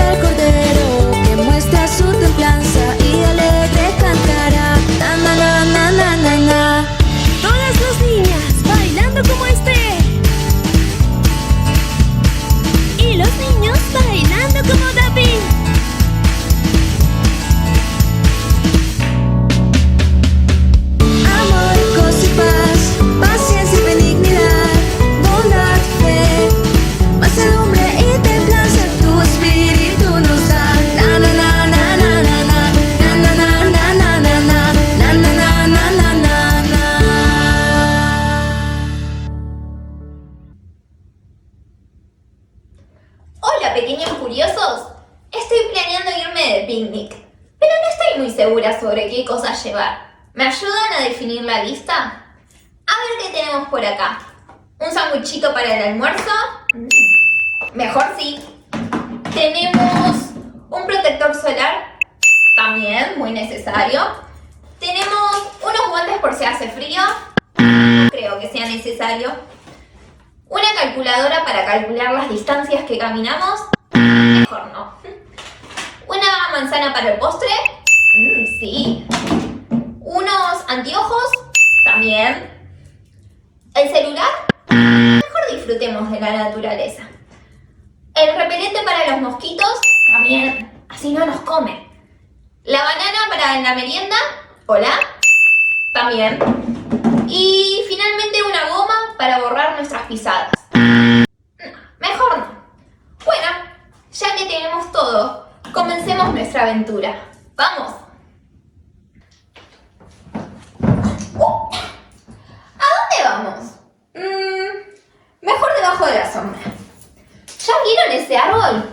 el cordero que muestra su templanza y alegre cantará. Na na na na na na na. Todas las niñas bailando como Esther. Y los niños bailando como David. Amor, gozo y paz, paciencia y benignidad, bondad, fe, mansedumbre y templanza tu espíritu nos da. Na na na na na na na, na na na na na na na, na na na na na na na. Hola, pequeños curiosos. Estoy planeando irme de picnic, pero no estoy muy segura sobre qué cosas llevar. ¿Me ayudan a definir la lista? A ver qué tenemos por acá. ¿Un sanguchito para el almuerzo? Mejor sí. Tenemos un protector solar, también muy necesario. Tenemos unos guantes por si hace frío, no creo que sea necesario. Una calculadora para calcular las distancias que caminamos, mejor no. Una manzana para el postre, sí. Unos anteojos, también. El celular, mejor disfrutemos de la naturaleza. El repelente para los mosquitos, también, así no nos comen. La banana para la merienda, hola, también. Y finalmente una goma para borrar nuestras pisadas. Mejor no. Bueno, ya que tenemos todo, comencemos nuestra aventura. ¡Vamos! ¿A dónde vamos? Mejor debajo de la sombra. ¿Ya vieron ese árbol?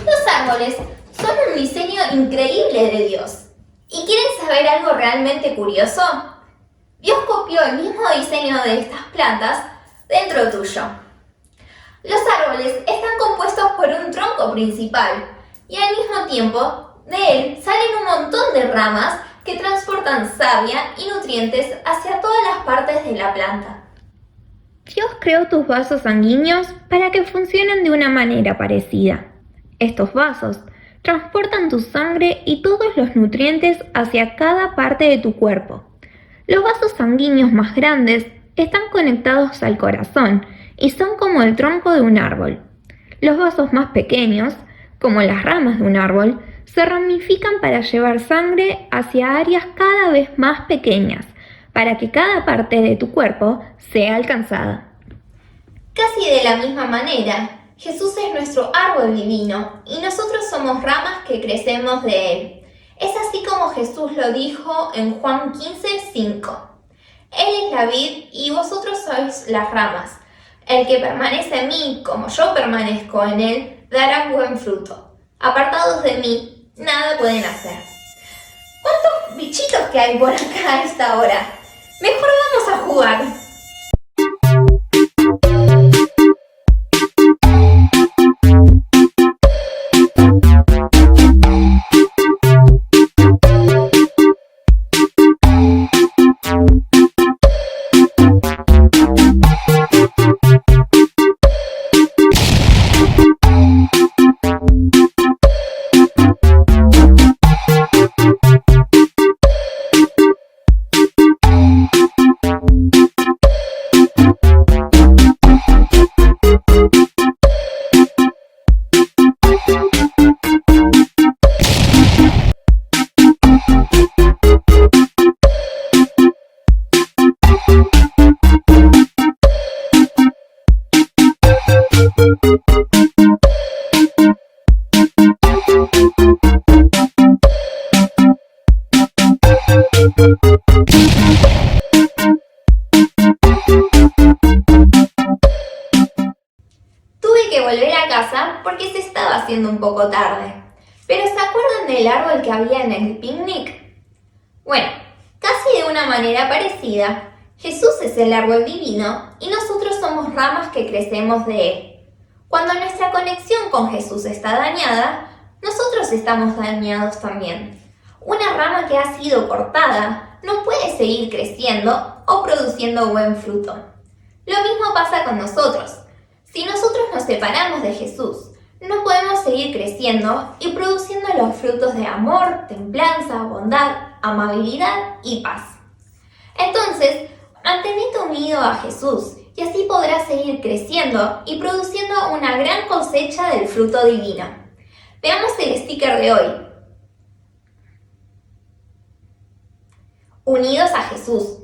Los árboles son un diseño increíble de Dios. ¿Y quieren saber algo realmente curioso? Dios copió el mismo diseño de estas plantas dentro tuyo. Los árboles están compuestos por un tronco principal y al mismo tiempo de él salen un montón de ramas que transportan savia y nutrientes hacia todas las partes de la planta. Dios creó tus vasos sanguíneos para que funcionen de una manera parecida. Estos vasos transportan tu sangre y todos los nutrientes hacia cada parte de tu cuerpo. Los vasos sanguíneos más grandes están conectados al corazón y son como el tronco de un árbol. Los vasos más pequeños, como las ramas de un árbol, se ramifican para llevar sangre hacia áreas cada vez más pequeñas, para que cada parte de tu cuerpo sea alcanzada. Casi de la misma manera, Jesús es nuestro árbol divino y nosotros somos ramas que crecemos de él. Es así como Jesús lo dijo en Juan 15:5. Él es la vid y vosotros sois las ramas. El que permanece en mí, como yo permanezco en él, dará buen fruto. Apartados de mí, nada pueden hacer. ¿Cuántos bichitos que hay por acá a esta hora? Mejor vamos a jugar. Tuve que volver a casa porque se estaba haciendo un poco tarde. ¿Pero se acuerdan del árbol que había en el picnic? Bueno, casi de una manera parecida, Jesús es el árbol divino y nosotros somos ramas que crecemos de él. Cuando nuestra conexión con Jesús está dañada, nosotros estamos dañados también. Una rama que ha sido cortada no puede seguir creciendo o produciendo buen fruto. Lo mismo pasa con nosotros. Si nosotros nos separamos de Jesús, no podemos seguir creciendo y produciendo los frutos de amor, templanza, bondad, amabilidad y paz. Entonces, mantenete unido a Jesús y así podrás seguir creciendo y produciendo una gran cosecha del fruto divino. Veamos el sticker de hoy. Unidos a Jesús.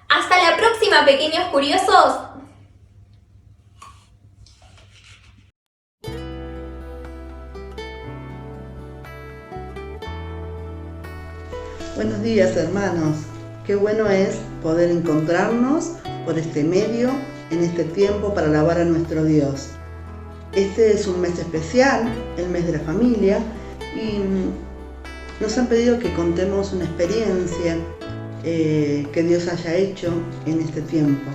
Hasta la próxima, pequeños curiosos. Buenos días, hermanos. Qué bueno es poder encontrarnos por este medio en este tiempo para alabar a nuestro Dios. Este es un mes especial, el mes de la familia, y nos han pedido que contemos una experiencia que Dios haya hecho en este tiempo.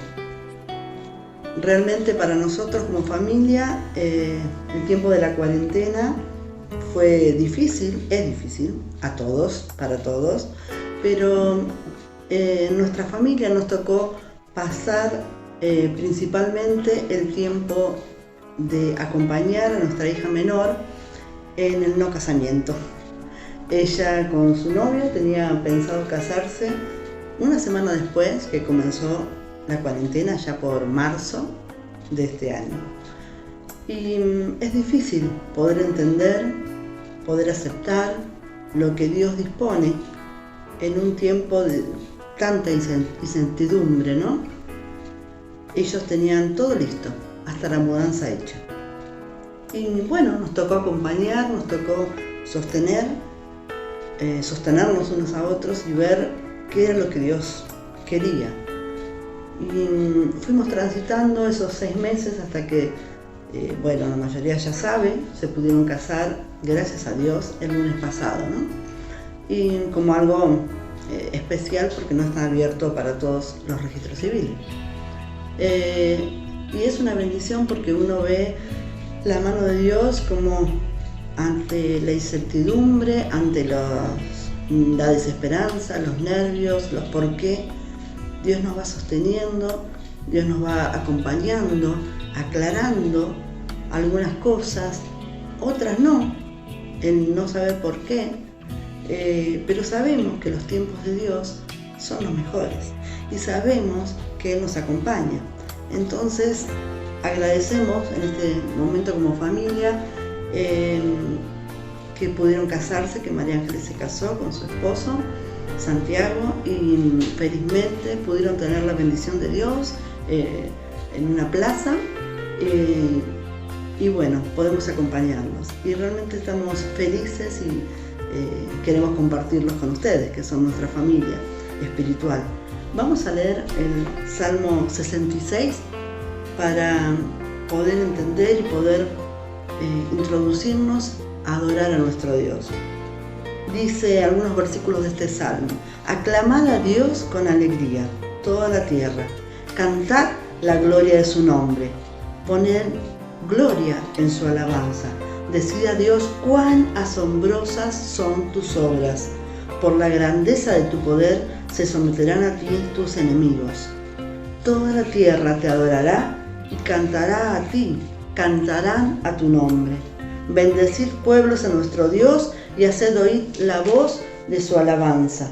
Realmente para nosotros como familia, el tiempo de la cuarentena fue difícil, es difícil, para todos, pero en nuestra familia nos tocó pasar principalmente el tiempo de acompañar a nuestra hija menor en el no casamiento. Ella con su novio tenía pensado casarse una semana después que comenzó la cuarentena, ya por marzo de este año. Y es difícil poder entender, poder aceptar lo que Dios dispone en un tiempo de tanta incertidumbre, ¿no? Ellos tenían todo listo, hasta la mudanza hecha. Y bueno, nos tocó acompañar, nos tocó sostenernos unos a otros y ver qué era lo que Dios quería. Y fuimos transitando esos 6 meses hasta que, la mayoría ya sabe, se pudieron casar, gracias a Dios, el lunes pasado, ¿no? Y como algo especial porque no está abierto para todos los registros civiles. Y es una bendición porque uno ve la mano de Dios como ante la incertidumbre, ante la desesperanza, los nervios, los por qué, Dios nos va sosteniendo, Dios nos va acompañando, aclarando algunas cosas, otras no, el no saber por qué, pero sabemos que los tiempos de Dios son los mejores y sabemos que Él nos acompaña. Entonces agradecemos en este momento como familia que pudieron casarse, que María Ángeles se casó con su esposo Santiago y felizmente pudieron tener la bendición de Dios en una plaza y bueno, podemos acompañarlos y realmente estamos felices y queremos compartirlos con ustedes, que son nuestra familia espiritual. Vamos a leer el Salmo 66 para poder entender y poder introducirnos a adorar a nuestro Dios. Dice algunos versículos de este salmo: aclamad a Dios con alegría, toda la tierra, cantad la gloria de su nombre, poned gloria en su alabanza, decid a Dios cuán asombrosas son tus obras, por la grandeza de tu poder se someterán a ti tus enemigos. Toda la tierra te adorará y cantará a ti, cantarán a tu nombre. Bendecid pueblos a nuestro Dios y haced oír la voz de su alabanza.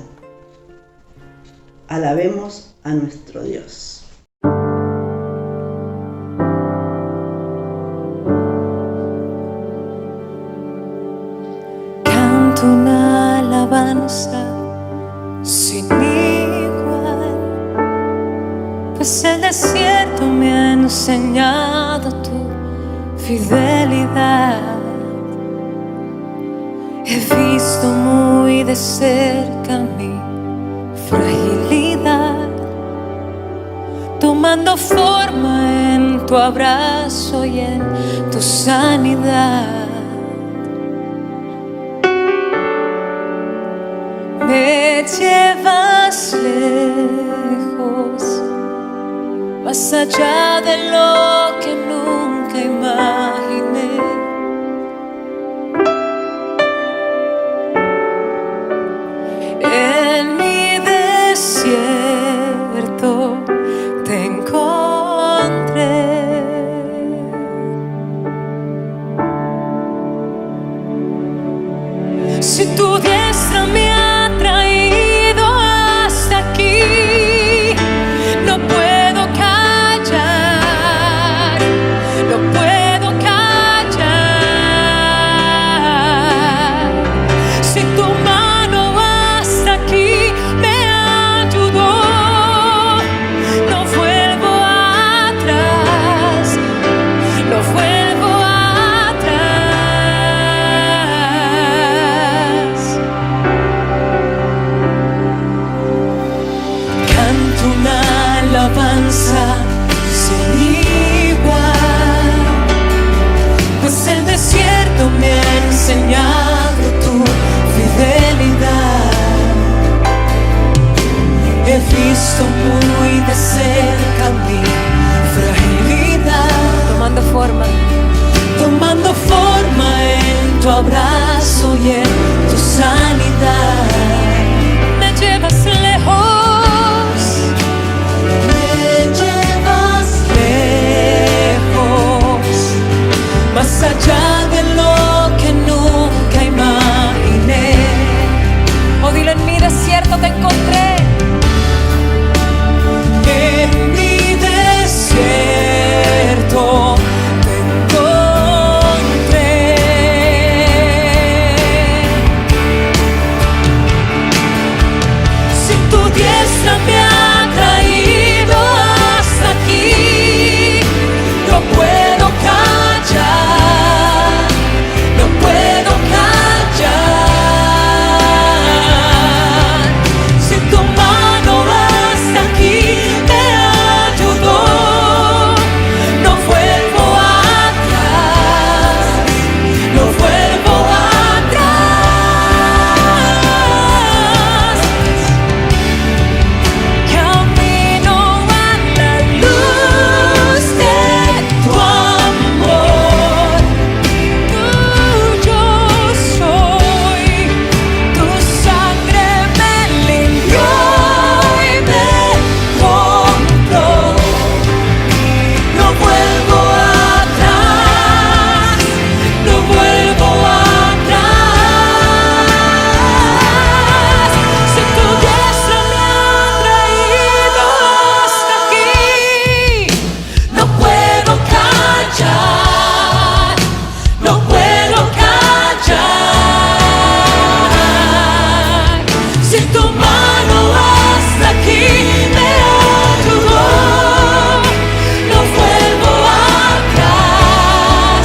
Alabemos a nuestro Dios. Canto una alabanza sin igual, pues el desierto me ha enseñado tu fidelidad. He visto muy de cerca mi fragilidad, tomando forma en tu abrazo y en tu sanidad. Me llevas lejos, más allá de lo que nunca imaginé. En mi desierto te encontré. tu diestra me ha traído hasta aquí. No puedo callar, no puedo callar. Si tu mano hasta aquí me ayudó, no vuelvo atrás, no vuelvo atrás. Canto una alabanza sin igual, pues el desierto me ha enseñado tu fidelidad. He visto muy de cerca mi fragilidad, tomando forma en tu abrazo y en tu sanidad. Me llevas lejos, más allá de lo que nunca imaginé. Oh, dile, en mi desierto te encontré. En mi desierto te encontré. Si tu diestra me ha traído hasta aquí, no puedo callar, no puedo callar. Si tu mano hasta aquí me ayudó, no vuelvo atrás, no vuelvo atrás. Camino a la luz de tu amor. Tuyo soy, tu sangre me limpió y me compró. No vuelvo atrás, no vuelvo atrás. Si tu diestra me ha traído hasta aquí, no puedo callar, no puedo callar. Si tu mano hasta aquí me ayudó, no vuelvo atrás,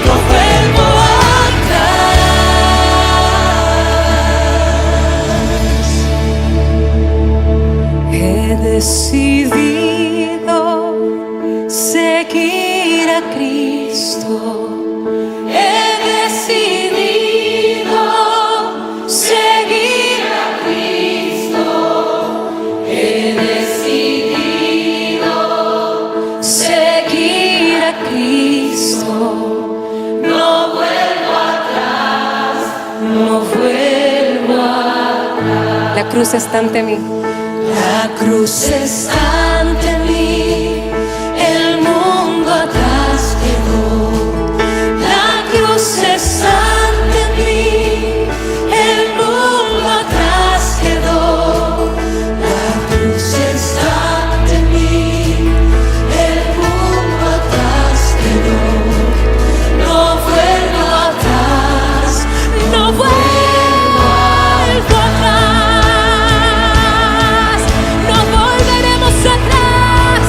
no vuelvo atrás. He decidido seguir a Cristo. He decidido seguir a Cristo. He decidido seguir a Cristo. No vuelvo atrás, no vuelvo atrás. La cruz está ante mí. La cruz está ante mí, el mundo atrás quedó. La cruz está ante mí, el mundo atrás quedó. La cruz está ante mí, el mundo atrás quedó. No vuelvo atrás, no vuelvo atrás. No volveremos atrás,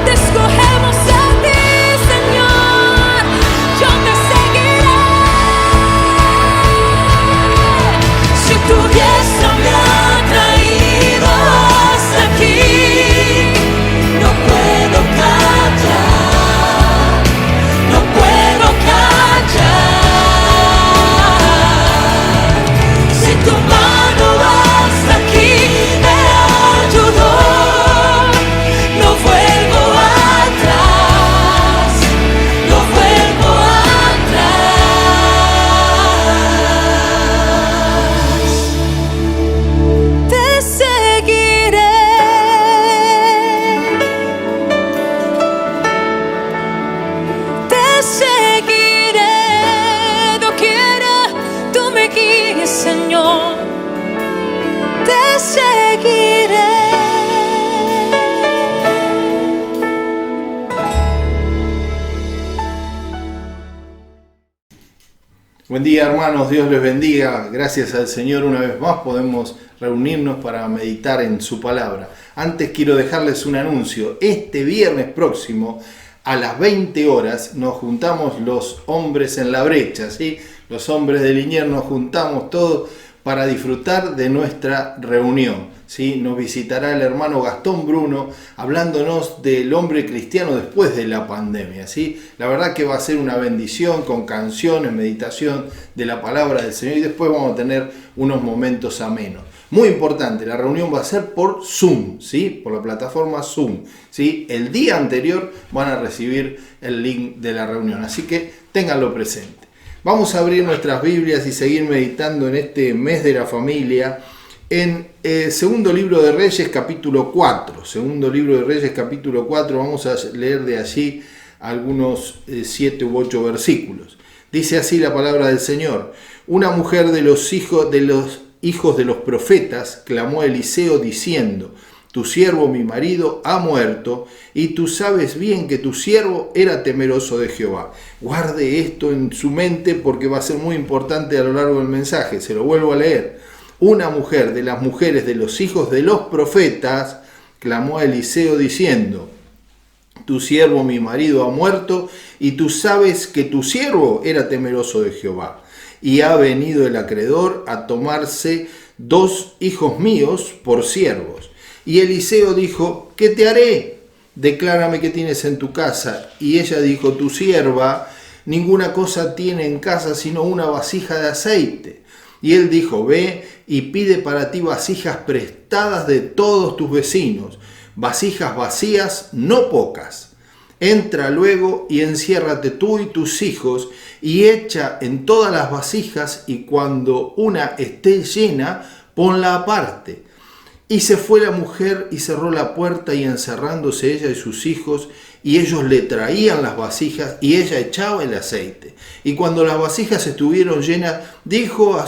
te escogemos a ti, Señor. Yo te seguiré. Si tu diestra me ha traído hasta aquí, no puedo callar, no puedo callar. Si tu mano hasta aquí me ayudó, no vuelvo atrás, no vuelvo atrás. Te seguiré. Te seguiré, doquiera tú me guíes, Señor, te seguiré. Buen día, hermanos, Dios les bendiga. Gracias al Señor una vez más podemos reunirnos para meditar en su palabra. Antes quiero dejarles un anuncio. Este viernes próximo a las 20 horas nos juntamos los hombres en la brecha, ¿sí? Los hombres de Liniers nos juntamos todos para disfrutar de nuestra reunión, ¿sí? Nos visitará el hermano Gastón Bruno hablándonos del hombre cristiano después de la pandemia, ¿sí? La verdad que va a ser una bendición con canciones, meditación de la palabra del Señor y después vamos a tener unos momentos amenos. Muy importante, la reunión va a ser por Zoom, ¿sí? Por la plataforma Zoom, ¿sí? El día anterior van a recibir el link de la reunión, así que ténganlo presente. Vamos a abrir nuestras Biblias y seguir meditando en este mes de la familia en Segundo Libro de Reyes, capítulo 4. Segundo Libro de Reyes, capítulo 4. Vamos a leer de allí algunos 7 u 8 versículos. Dice así la palabra del Señor. Una mujer de los hijos de los profetas clamó a Eliseo diciendo: tu siervo mi marido ha muerto, y tú sabes bien que tu siervo era temeroso de Jehová. Guarde esto en su mente porque va a ser muy importante a lo largo del mensaje. Se lo vuelvo a leer. Una mujer de las mujeres de los hijos de los profetas clamó a Eliseo diciendo: tu siervo mi marido ha muerto, y tú sabes que tu siervo era temeroso de Jehová. Y ha venido el acreedor a tomarse 2 hijos míos por siervos. Y Eliseo dijo: ¿qué te haré? Declárame qué tienes en tu casa. Y ella dijo: tu sierva ninguna cosa tiene en casa sino una vasija de aceite. Y él dijo: ve y pide para ti vasijas prestadas de todos tus vecinos, vasijas vacías, no pocas. Entra luego y enciérrate tú y tus hijos, y echa en todas las vasijas, y cuando una esté llena, ponla aparte. Y se fue la mujer y cerró la puerta, y encerrándose ella y sus hijos, y ellos le traían las vasijas, y ella echaba el aceite. Y cuando las vasijas estuvieron llenas, dijo a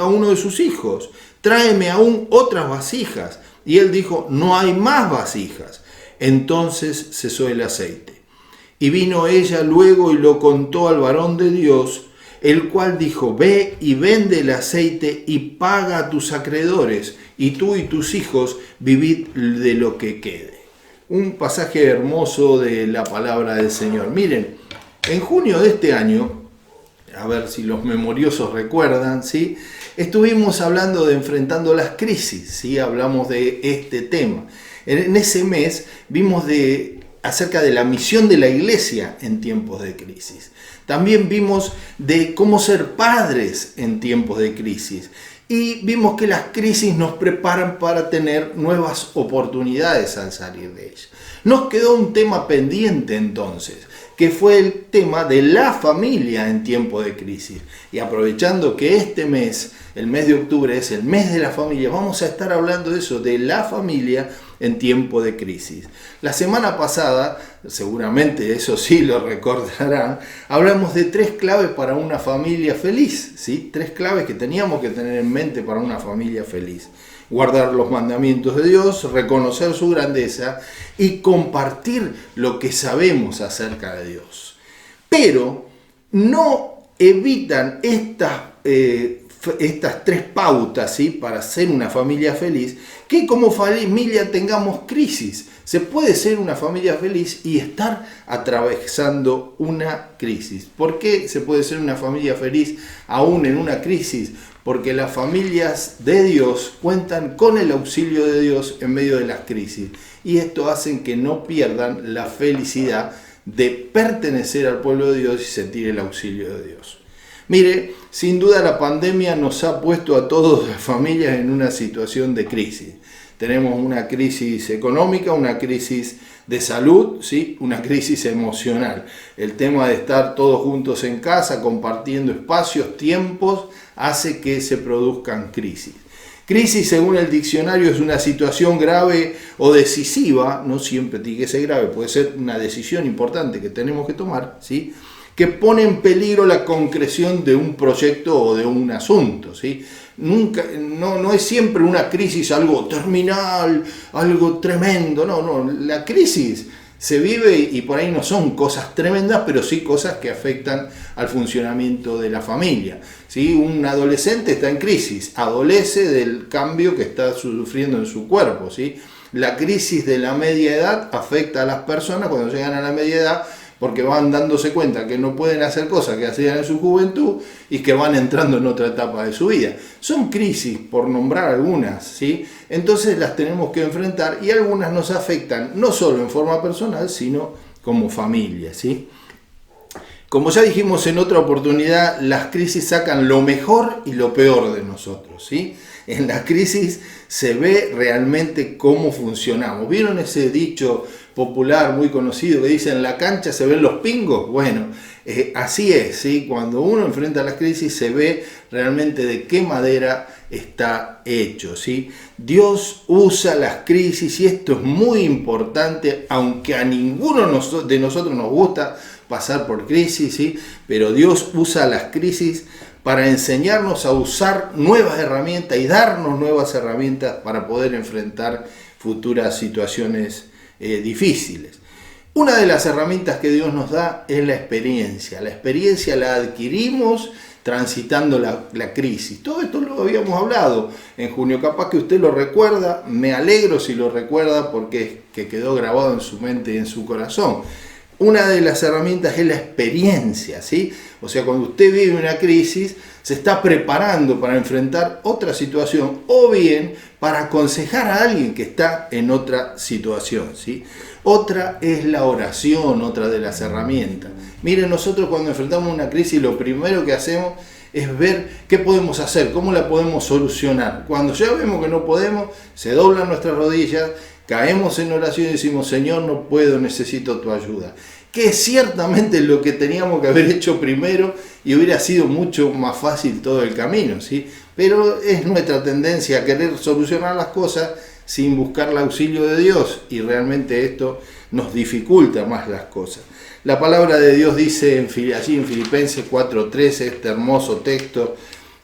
uno de sus hijos: tráeme aún otras vasijas. Y él dijo: no hay más vasijas. Entonces cesó el aceite. Y vino ella luego y lo contó al varón de Dios, el cual dijo: ve y vende el aceite y paga a tus acreedores, y tú y tus hijos vivid de lo que quede. Un pasaje hermoso de la palabra del Señor. Miren, en junio de este año, a ver si los memoriosos recuerdan, ¿sí? Estuvimos hablando de enfrentando las crisis, ¿sí? Hablamos de este tema. En ese mes vimos acerca de la misión de la iglesia en tiempos de crisis. También vimos de cómo ser padres en tiempos de crisis. Y vimos que las crisis nos preparan para tener nuevas oportunidades al salir de ellas. Nos quedó un tema pendiente entonces, que fue el tema de la familia en tiempo de crisis. Y aprovechando que este mes, el mes de octubre, es el mes de la familia, vamos a estar hablando de eso, de la familia en tiempo de crisis. La semana pasada, seguramente eso sí lo recordarán, hablamos de 3 claves para una familia feliz, ¿sí? 3 claves que teníamos que tener en mente para una familia feliz. Guardar los mandamientos de Dios, reconocer su grandeza y compartir lo que sabemos acerca de Dios. Pero no evitan estas 3 pautas, ¿sí? Para ser una familia feliz, que como familia tengamos crisis. Se puede ser una familia feliz y estar atravesando una crisis. ¿Por qué se puede ser una familia feliz aún en una crisis? Porque las familias de Dios cuentan con el auxilio de Dios en medio de las crisis. Y esto hace que no pierdan la felicidad de pertenecer al pueblo de Dios y sentir el auxilio de Dios. Mire, sin duda la pandemia nos ha puesto a todas las familias en una situación de crisis. Tenemos una crisis económica, una crisis de salud, ¿sí? Una crisis emocional. El tema de estar todos juntos en casa, compartiendo espacios, tiempos, hace que se produzcan crisis. Crisis, según el diccionario, es una situación grave o decisiva, no siempre tiene que ser grave, puede ser una decisión importante que tenemos que tomar, ¿sí? que pone en peligro la concreción de un proyecto o de un asunto, ¿sí? No es siempre una crisis algo terminal, algo tremendo, no, la crisis se vive y por ahí no son cosas tremendas, pero sí cosas que afectan al funcionamiento de la familia, ¿sí? Un adolescente está en crisis, adolece del cambio que está sufriendo en su cuerpo, ¿sí? La crisis de la media edad afecta a las personas cuando llegan a la media edad, porque van dándose cuenta que no pueden hacer cosas que hacían en su juventud y que van entrando en otra etapa de su vida. Son crisis, por nombrar algunas, ¿sí? Entonces las tenemos que enfrentar y algunas nos afectan no solo en forma personal, sino como familia, ¿sí? Como ya dijimos en otra oportunidad, las crisis sacan lo mejor y lo peor de nosotros, ¿sí? En la crisis se ve realmente cómo funcionamos. ¿Vieron ese dicho popular muy conocido que dice en la cancha se ven los pingos? Bueno, así es, ¿sí? Cuando uno enfrenta las crisis se ve realmente de qué madera está hecho, ¿sí? Dios usa las crisis y esto es muy importante, aunque a ninguno de nosotros nos gusta pasar por crisis, ¿sí? Pero Dios usa las crisis para enseñarnos a usar nuevas herramientas y darnos nuevas herramientas para poder enfrentar futuras situaciones difíciles. Una de las herramientas que Dios nos da es la experiencia. La experiencia la adquirimos transitando la crisis. Todo esto lo habíamos hablado en junio, capaz que usted lo recuerda, me alegro si lo recuerda porque que quedó grabado en su mente y en su corazón. Una de las herramientas es la experiencia, ¿sí? O sea, cuando usted vive una crisis, se está preparando para enfrentar otra situación o bien para aconsejar a alguien que está en otra situación, ¿sí? Otra es la oración, otra de las herramientas. Miren, nosotros cuando enfrentamos una crisis, lo primero que hacemos es ver qué podemos hacer, cómo la podemos solucionar. Cuando ya vemos que no podemos, se doblan nuestras rodillas, caemos en oración y decimos, Señor, no puedo, necesito tu ayuda. Que es ciertamente lo que teníamos que haber hecho primero y hubiera sido mucho más fácil todo el camino, ¿sí? Pero es nuestra tendencia a querer solucionar las cosas sin buscar el auxilio de Dios y realmente esto nos dificulta más las cosas. La palabra de Dios dice allí en Filipenses 4:13, este hermoso texto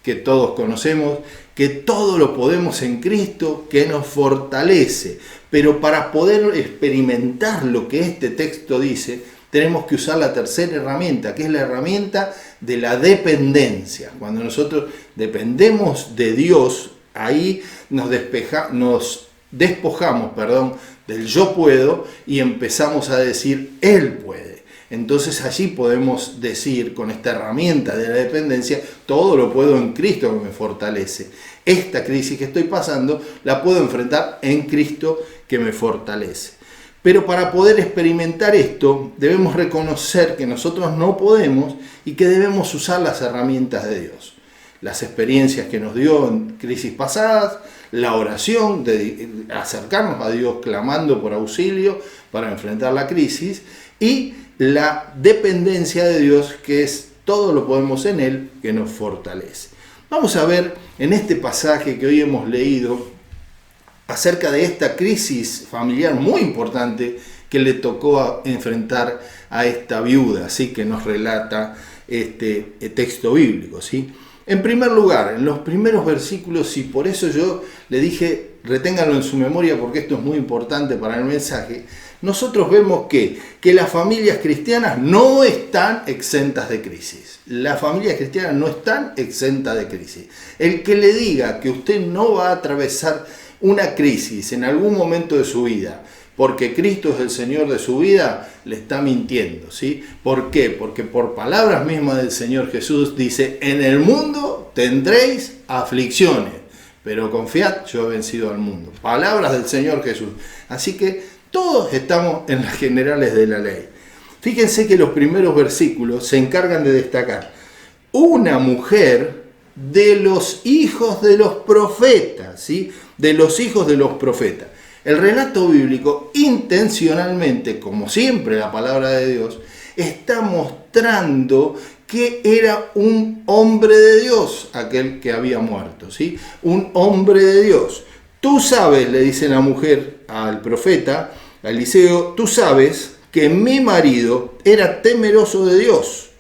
que todos conocemos, que todo lo podemos en Cristo que nos fortalece. Pero para poder experimentar lo que este texto dice, tenemos que usar la tercera herramienta, que es la herramienta de la dependencia. Cuando nosotros dependemos de Dios, ahí nos despojamos del yo puedo y empezamos a decir Él puede. Entonces allí podemos decir con esta herramienta de la dependencia, todo lo puedo en Cristo que me fortalece. Esta crisis que estoy pasando la puedo enfrentar en Cristo que me fortalece. Pero para poder experimentar esto debemos reconocer que nosotros no podemos y que debemos usar las herramientas de Dios. Las experiencias que nos dio en crisis pasadas, la oración, de acercarnos a Dios clamando por auxilio para enfrentar la crisis y la dependencia de Dios, que es todo lo podemos en Él que nos fortalece. Vamos a ver en este pasaje que hoy hemos leído acerca de esta crisis familiar muy importante que le tocó enfrentar a esta viuda, ¿sí? Que nos relata este texto bíblico, ¿sí? En primer lugar, en los primeros versículos, y por eso yo le dije, reténganlo en su memoria porque esto es muy importante para el mensaje, nosotros vemos que las familias cristianas no están exentas de crisis. Las familias cristianas no están exentas de crisis. El que le diga que usted no va a atravesar una crisis en algún momento de su vida porque Cristo es el Señor de su vida, le está mintiendo, ¿sí? ¿Por qué? Porque por palabras mismas del Señor Jesús dice, en el mundo tendréis aflicciones, pero confiad, yo he vencido al mundo. Palabras del Señor Jesús. Así que todos estamos en las generales de la ley. Fíjense que los primeros versículos se encargan de destacar una mujer de los hijos de los profetas, ¿sí? De los hijos de los profetas. El relato bíblico intencionalmente, como siempre la palabra de Dios, está mostrando que era un hombre de Dios aquel que había muerto, ¿sí? Un hombre de Dios. Tú sabes, le dice la mujer al profeta, a Eliseo, tú sabes que mi marido era temeroso de Dios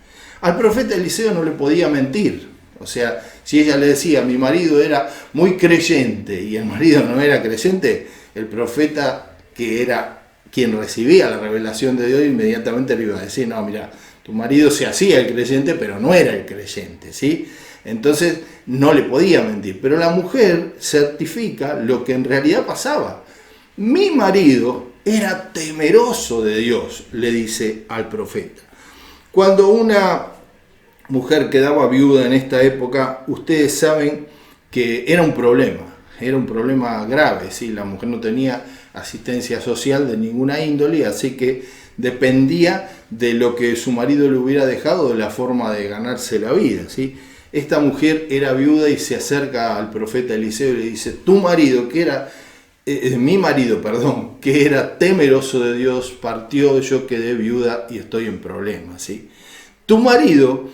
Al profeta Eliseo no le podía mentir. O sea, si ella le decía, mi marido era muy creyente y el marido no era creyente, el profeta, que era quien recibía la revelación de Dios, inmediatamente le iba a decir, no, mira, tu marido se hacía el creyente, pero no era el creyente, ¿sí? Entonces no le podía mentir. Pero la mujer certifica lo que en realidad pasaba. Mi marido era temeroso de Dios, le dice al profeta. Cuando una mujer quedaba viuda en esta época, ustedes saben que era un problema grave, ¿sí? La mujer no tenía asistencia social de ninguna índole, así que dependía de lo que su marido le hubiera dejado, de la forma de ganarse la vida, ¿sí? Esta mujer era viuda y se acerca al profeta Eliseo y le dice, mi marido, que era temeroso de Dios, partió, yo quedé viuda y estoy en problemas, ¿sí? Mi marido,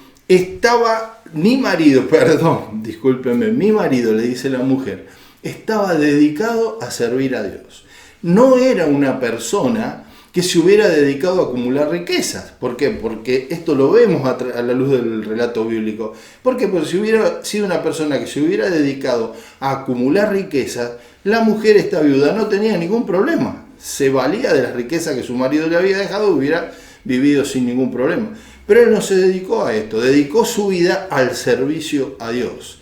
le dice la mujer, estaba dedicado a servir a Dios. No era una persona que se hubiera dedicado a acumular riquezas. ¿Por qué? Porque esto lo vemos a la luz del relato bíblico. ¿Por qué? Porque si hubiera sido una persona que se hubiera dedicado a acumular riquezas, la mujer, esta viuda, no tenía ningún problema. Se valía de las riquezas que su marido le había dejado y hubiera vivido sin ningún problema. Pero él no se dedicó a esto, dedicó su vida al servicio a Dios.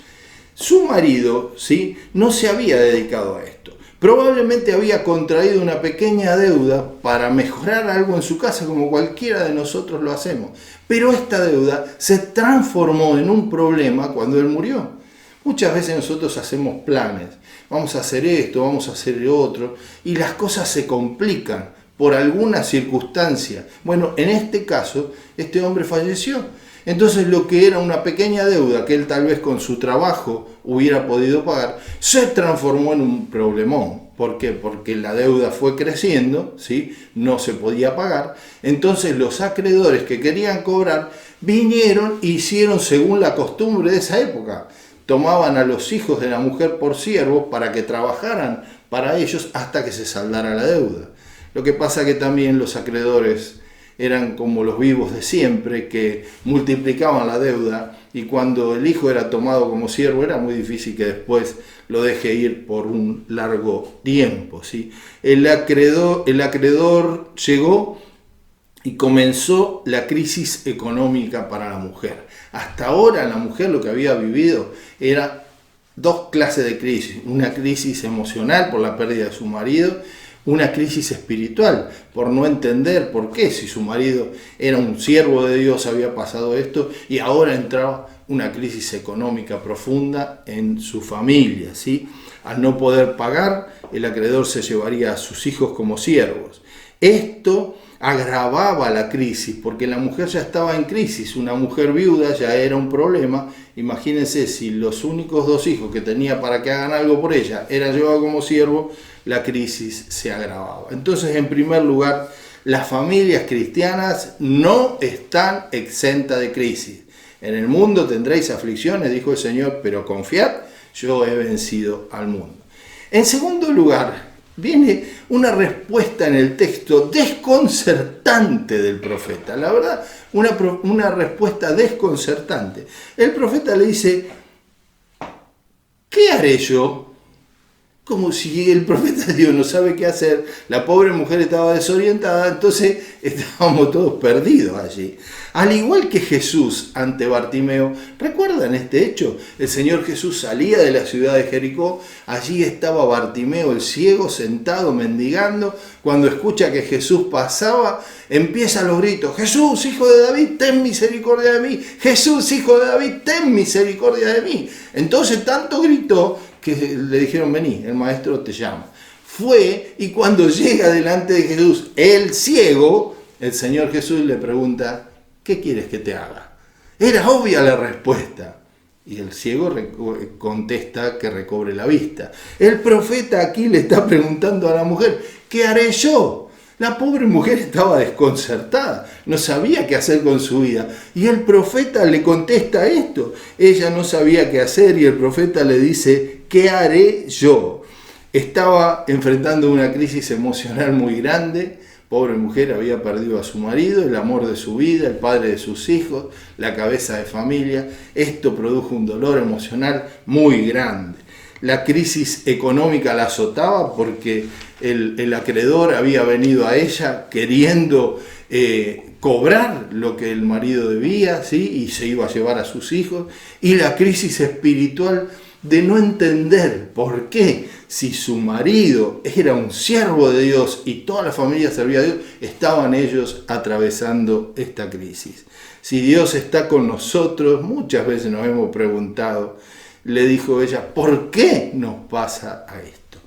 Su marido, ¿sí?, no se había dedicado a esto. Probablemente había contraído una pequeña deuda para mejorar algo en su casa, como cualquiera de nosotros lo hacemos. Pero esta deuda se transformó en un problema cuando él murió. Muchas veces nosotros hacemos planes, vamos a hacer esto, vamos a hacer lo otro, y las cosas se complican por alguna circunstancia. Bueno, en este caso, este hombre falleció. Entonces lo que era una pequeña deuda que él tal vez con su trabajo hubiera podido pagar, se transformó en un problemón. ¿Por qué? Porque la deuda fue creciendo, ¿sí? No se podía pagar. Entonces los acreedores que querían cobrar vinieron e hicieron según la costumbre de esa época. Tomaban a los hijos de la mujer por siervos para que trabajaran para ellos hasta que se saldara la deuda. Lo que pasa que también los acreedores eran como los vivos de siempre, que multiplicaban la deuda, y cuando el hijo era tomado como siervo era muy difícil que después lo deje ir por un largo tiempo, ¿sí? El acreedor llegó y comenzó la crisis económica para la mujer. Hasta ahora la mujer lo que había vivido era dos clases de crisis: una crisis emocional por la pérdida de su marido, una crisis espiritual, por no entender por qué, si su marido era un siervo de Dios, había pasado esto, y ahora entraba una crisis económica profunda en su familia, ¿sí? Al no poder pagar, el acreedor se llevaría a sus hijos como siervos. Esto agravaba la crisis, porque la mujer ya estaba en crisis. Una mujer viuda ya era un problema. Imagínense, si los únicos dos hijos que tenía para que hagan algo por ella eran llevados como siervo, la crisis se agravaba. Entonces, en primer lugar, las familias cristianas no están exentas de crisis. En el mundo tendréis aflicciones, dijo el Señor, pero confiad, yo he vencido al mundo. En segundo lugar, viene una respuesta en el texto desconcertante del profeta. La verdad, una respuesta desconcertante. El profeta le dice, ¿qué haré yo? Como si el profeta de Dios no sabe qué hacer. La pobre mujer estaba desorientada, entonces estábamos todos perdidos allí. Al igual que Jesús ante Bartimeo, ¿recuerdan este hecho? El Señor Jesús salía de la ciudad de Jericó, allí estaba Bartimeo el ciego sentado mendigando. Cuando escucha que Jesús pasaba, empieza los gritos: Jesús, hijo de David, ten misericordia de mí. Jesús, hijo de David, ten misericordia de mí. Entonces tanto gritó que le dijeron: vení, el maestro te llama. Fue, y cuando llega delante de Jesús el ciego, el Señor Jesús le pregunta: ¿qué quieres que te haga? Era obvia la respuesta. Y el ciego contesta que recobre la vista. El profeta aquí le está preguntando a la mujer: ¿qué haré yo? La pobre mujer estaba desconcertada, no sabía qué hacer con su vida. Y el profeta le contesta esto. Ella no sabía qué hacer y el profeta le dice: ¿qué haré yo? Estaba enfrentando una crisis emocional muy grande Pobre mujer, había perdido a su marido, el amor de su vida, el padre de sus hijos, la cabeza de familia. Esto produjo un dolor emocional muy grande. La crisis económica la azotaba porque el acreedor había venido a ella queriendo cobrar lo que el marido debía, ¿sí? Y se iba a llevar a sus hijos. Y la crisis espiritual de no entender por qué, si su marido era un siervo de Dios y toda la familia servía a Dios, estaban ellos atravesando esta crisis. Si Dios está con nosotros, muchas veces nos hemos preguntado, le dijo ella, ¿por qué nos pasa a esto?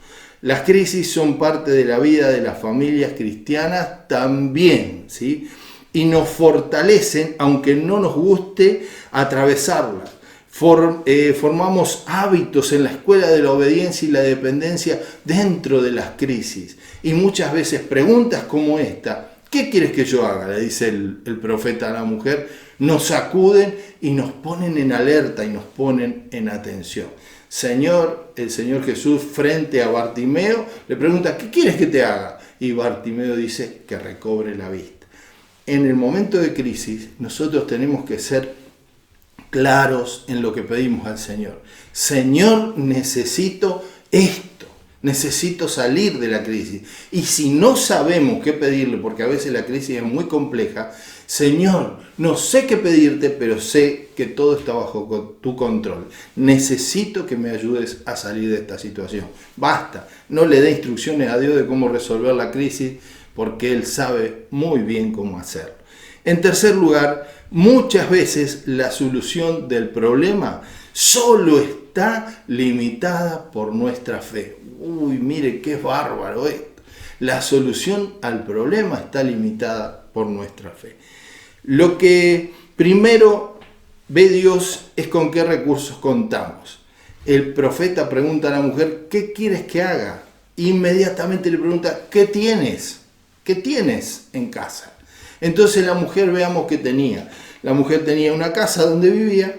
Las crisis son parte de la vida de las familias cristianas también, ¿sí? Y nos fortalecen, aunque no nos guste atravesarlas. Formamos hábitos en la escuela de la obediencia y la dependencia dentro de las crisis. Y muchas veces preguntas como esta, ¿qué quieres que yo haga?, le dice el profeta a la mujer, nos sacuden y nos ponen en alerta y nos ponen en atención. El Señor Jesús frente a Bartimeo le pregunta, ¿qué quieres que te haga? Y Bartimeo dice que recobre la vista. En el momento de crisis nosotros tenemos que ser claros en lo que pedimos al Señor. Señor, necesito esto, necesito salir de la crisis. Y si no sabemos qué pedirle, porque a veces la crisis es muy compleja, Señor, no sé qué pedirte, pero sé que todo está bajo tu control. Necesito que me ayudes a salir de esta situación. Basta, no le dé instrucciones a Dios de cómo resolver la crisis, porque Él sabe muy bien cómo hacerlo. En tercer lugar, muchas veces la solución del problema solo está limitada por nuestra fe. Uy, mire qué bárbaro esto. La solución al problema está limitada por nuestra fe. Lo que primero ve Dios es con qué recursos contamos. El profeta pregunta a la mujer, ¿qué quieres que haga? Inmediatamente le pregunta, ¿qué tienes? ¿Qué tienes en casa? Entonces la mujer, veamos qué tenía. La mujer tenía una casa donde vivía,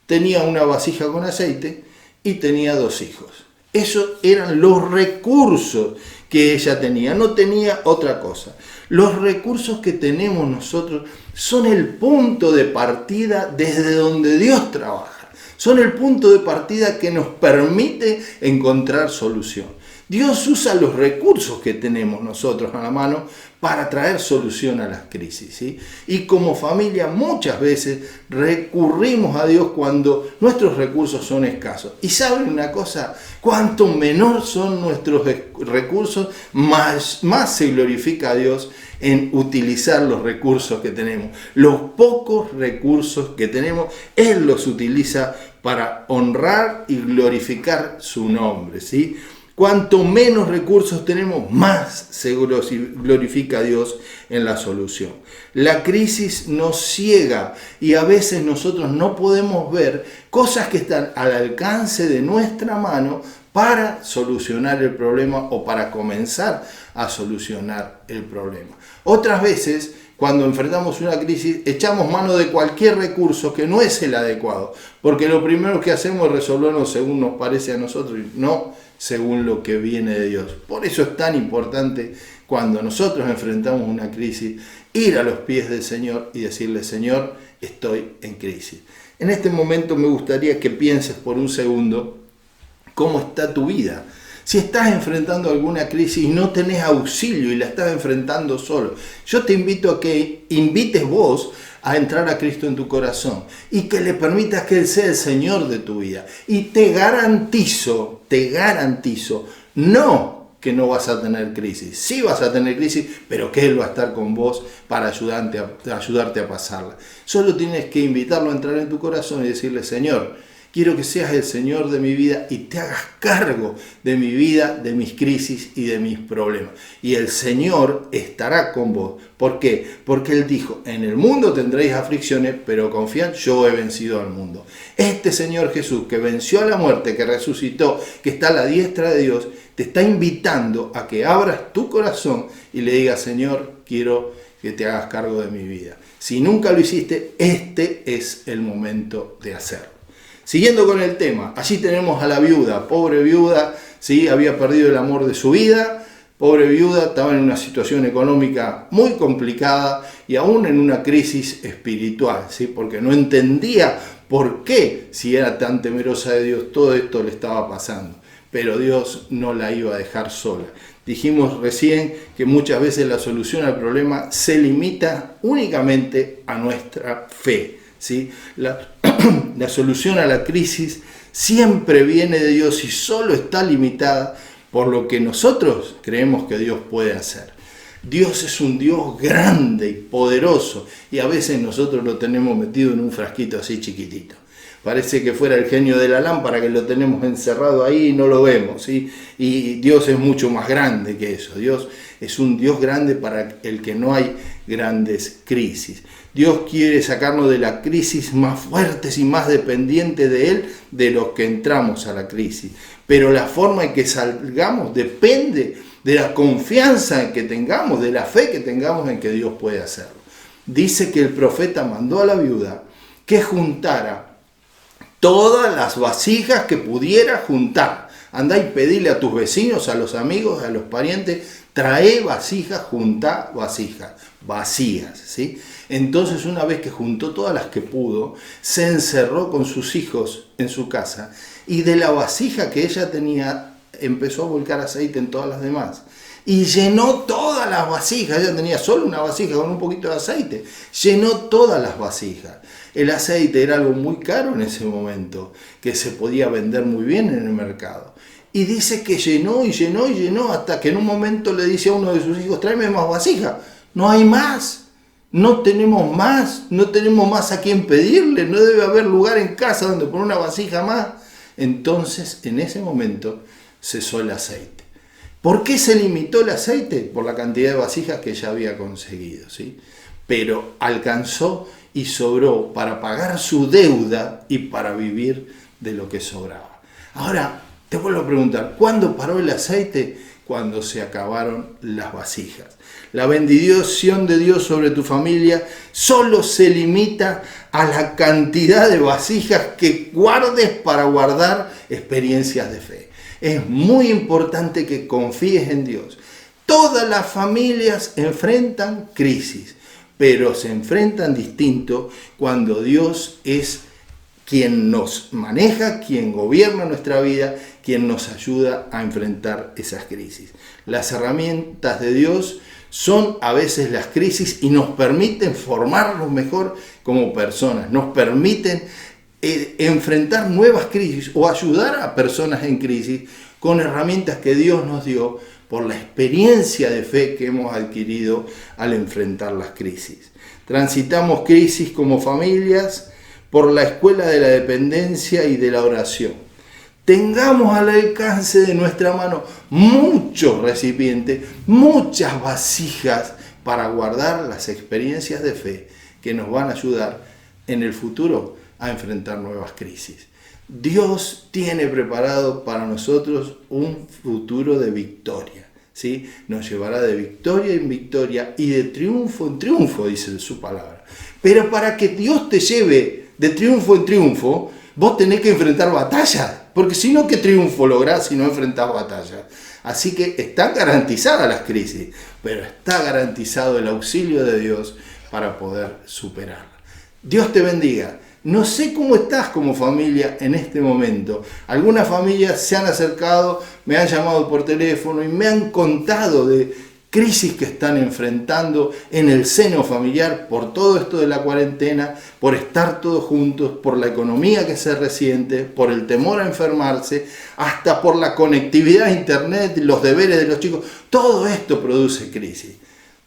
tenía una vasija con aceite y tenía 2 hijos. Esos eran los recursos que ella tenía, no tenía otra cosa. Los recursos que tenemos nosotros son el punto de partida desde donde Dios trabaja. Son el punto de partida que nos permite encontrar solución. Dios usa los recursos que tenemos nosotros a la mano para traer solución a las crisis, ¿sí? Y como familia muchas veces recurrimos a Dios cuando nuestros recursos son escasos. Y ¿saben una cosa? Cuanto menor son nuestros recursos, más se glorifica a Dios en utilizar los recursos que tenemos. Los pocos recursos que tenemos, Él los utiliza para honrar y glorificar su nombre, ¿sí? Cuanto menos recursos tenemos, más se glorifica a Dios en la solución. La crisis nos ciega y a veces nosotros no podemos ver cosas que están al alcance de nuestra mano para solucionar el problema o para comenzar a solucionar el problema. Otras veces, cuando enfrentamos una crisis, echamos mano de cualquier recurso que no es el adecuado, porque lo primero que hacemos es resolverlo según nos parece a nosotros y no según lo que viene de Dios. Por eso es tan importante cuando nosotros enfrentamos una crisis, ir a los pies del Señor y decirle, Señor, estoy en crisis. En este momento me gustaría que pienses por un segundo cómo está tu vida. Si estás enfrentando alguna crisis y no tenés auxilio y la estás enfrentando solo, yo te invito a que invites vos a entrar a Cristo en tu corazón y que le permitas que Él sea el Señor de tu vida. Y te garantizo, no que no vas a tener crisis. Sí vas a tener crisis, pero que Él va a estar con vos para ayudarte a pasarla. Solo tienes que invitarlo a entrar en tu corazón y decirle, Señor, quiero que seas el Señor de mi vida y te hagas cargo de mi vida, de mis crisis y de mis problemas. Y el Señor estará con vos. ¿Por qué? Porque Él dijo, en el mundo tendréis aflicciones, pero confiad, yo he vencido al mundo. Este Señor Jesús, que venció a la muerte, que resucitó, que está a la diestra de Dios, te está invitando a que abras tu corazón y le digas, Señor, quiero que te hagas cargo de mi vida. Si nunca lo hiciste, este es el momento de hacerlo. Siguiendo con el tema, allí tenemos a la viuda, pobre viuda, ¿sí? Había perdido el amor de su vida, Pobre viuda, estaba en una situación económica muy complicada y aún en una crisis espiritual, ¿sí? Porque no entendía por qué, si era tan temerosa de Dios, todo esto le estaba pasando. Pero Dios no la iba a dejar sola. Dijimos recién que muchas veces la solución al problema se limita únicamente a nuestra fe, ¿sí? La solución a la crisis siempre viene de Dios y solo está limitada por lo que nosotros creemos que Dios puede hacer. Dios es un Dios grande y poderoso y a veces nosotros lo tenemos metido en un frasquito así chiquitito. Parece que fuera el genio de la lámpara que lo tenemos encerrado ahí y no lo vemos, ¿sí? Y Dios es mucho más grande que eso. Dios es un Dios grande para el que no hay grandes crisis. Dios quiere sacarnos de la crisis más fuertes y más dependientes de Él de los que entramos a la crisis. Pero la forma en que salgamos depende de la confianza que tengamos, de la fe que tengamos en que Dios puede hacerlo. Dice que el profeta mandó a la viuda que juntara todas las vasijas que pudiera juntar. Andá y pedile a tus vecinos, a los amigos, a los parientes, trae vasijas, juntá vasijas, vacías, ¿sí? Entonces, una vez que juntó todas las que pudo, se encerró con sus hijos en su casa y de la vasija que ella tenía empezó a volcar aceite en todas las demás. Y llenó todas las vasijas, ella tenía solo una vasija con un poquito de aceite, llenó todas las vasijas. El aceite era algo muy caro en ese momento, que se podía vender muy bien en el mercado. Y dice que llenó y llenó y llenó, hasta que en un momento le dice a uno de sus hijos, tráeme más vasija, no hay más, no tenemos más a quién pedirle, no debe haber lugar en casa donde poner una vasija más. Entonces, en ese momento, cesó el aceite. ¿Por qué se limitó el aceite? Por la cantidad de vasijas que ya había conseguido, ¿sí? Pero alcanzó y sobró para pagar su deuda y para vivir de lo que sobraba. Ahora, te vuelvo a preguntar, ¿cuándo paró el aceite? Cuando se acabaron las vasijas. La bendición de Dios sobre tu familia solo se limita a la cantidad de vasijas que guardes para guardar experiencias de fe. Es muy importante que confíes en Dios. Todas las familias enfrentan crisis, pero se enfrentan distinto cuando Dios es quien nos maneja, quien gobierna nuestra vida, quien nos ayuda a enfrentar esas crisis. Las herramientas de Dios son a veces las crisis y nos permiten formarnos mejor como personas, nos permiten enfrentar nuevas crisis o ayudar a personas en crisis con herramientas que Dios nos dio por la experiencia de fe que hemos adquirido al enfrentar las crisis. Transitamos crisis como familias por la escuela de la dependencia y de la oración. Tengamos al alcance de nuestra mano muchos recipientes, muchas vasijas para guardar las experiencias de fe que nos van a ayudar en el futuro a enfrentar nuevas crisis. Dios tiene preparado para nosotros un futuro de victoria, ¿sí? Nos llevará de victoria en victoria y de triunfo en triunfo, dice su palabra. Pero para que Dios te lleve de triunfo en triunfo, vos tenés que enfrentar batallas, porque si no, ¿qué triunfo lográs si no enfrentás batallas? Así que están garantizadas las crisis, pero está garantizado el auxilio de Dios para poder superarlas. Dios te bendiga. No sé cómo estás como familia en este momento. Algunas familias se han acercado, me han llamado por teléfono y me han contado de crisis que están enfrentando en el seno familiar por todo esto de la cuarentena, por estar todos juntos, por la economía que se resiente, por el temor a enfermarse, hasta por la conectividad a internet, los deberes de los chicos. Todo esto produce crisis.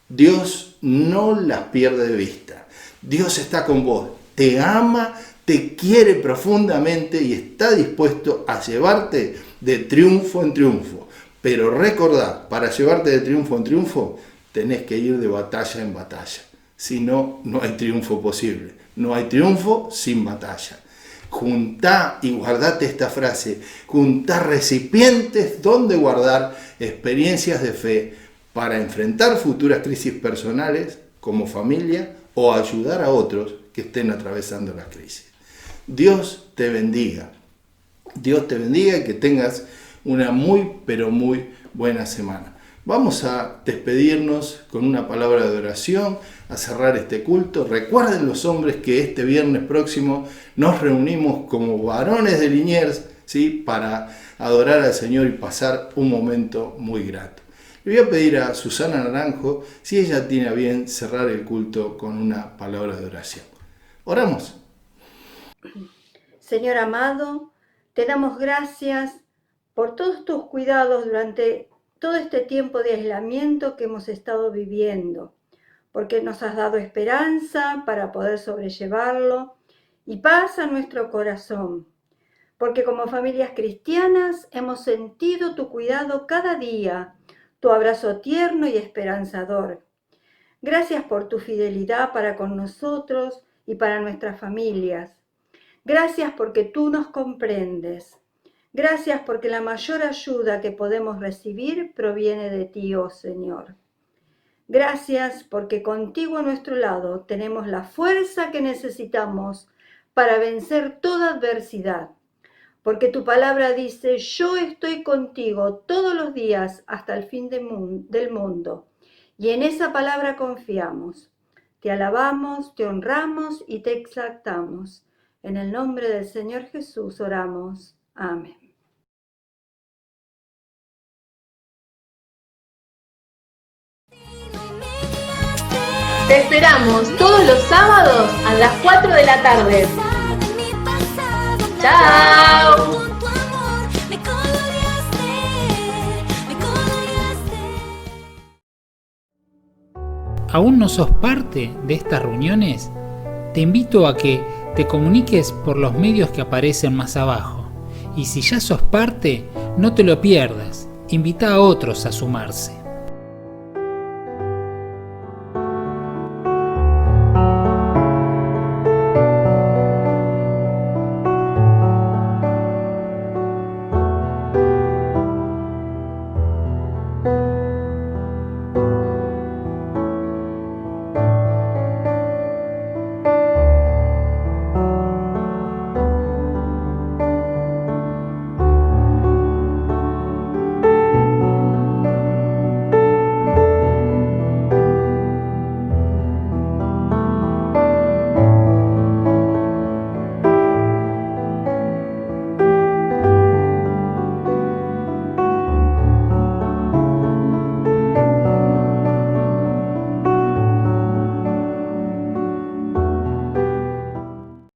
Dios no las pierde de vista. Dios está con vos. Te ama, te quiere profundamente y está dispuesto a llevarte de triunfo en triunfo. Pero recordá, para llevarte de triunfo en triunfo, tenés que ir de batalla en batalla. Si no, no hay triunfo posible. No hay triunfo sin batalla. Juntá y guardate esta frase. Juntá recipientes donde guardar experiencias de fe para enfrentar futuras crisis personales como familia o ayudar a otros que estén atravesando la crisis. Dios te bendiga. Dios te bendiga y que tengas una muy, pero muy buena semana. Vamos a despedirnos con una palabra de oración, a cerrar este culto. Recuerden los hombres que este viernes próximo nos reunimos como varones de Liniers, ¿sí? Para adorar al Señor y pasar un momento muy grato. Le voy a pedir a Susana Naranjo si ella tiene a bien cerrar el culto con una palabra de oración. Oramos. Señor amado, te damos gracias por todos tus cuidados durante todo este tiempo de aislamiento que hemos estado viviendo, porque nos has dado esperanza para poder sobrellevarlo y paz a nuestro corazón, porque como familias cristianas hemos sentido tu cuidado cada día, tu abrazo tierno y esperanzador. Gracias por tu fidelidad para con nosotros y para nuestras familias. Gracias porque tú nos comprendes. Gracias porque la mayor ayuda que podemos recibir proviene de ti, oh Señor. Gracias porque contigo a nuestro lado tenemos la fuerza que necesitamos para vencer toda adversidad. Porque tu palabra dice, yo estoy contigo todos los días hasta el fin del mundo. Y en esa palabra confiamos. Te alabamos, te honramos y te exaltamos. En el nombre del Señor Jesús oramos. Amén. Te esperamos todos los sábados a las 4 de la tarde. ¡Chao! ¿Aún no sos parte de estas reuniones? Te invito a que te comuniques por los medios que aparecen más abajo. Y si ya sos parte, no te lo pierdas. Invita a otros a sumarse.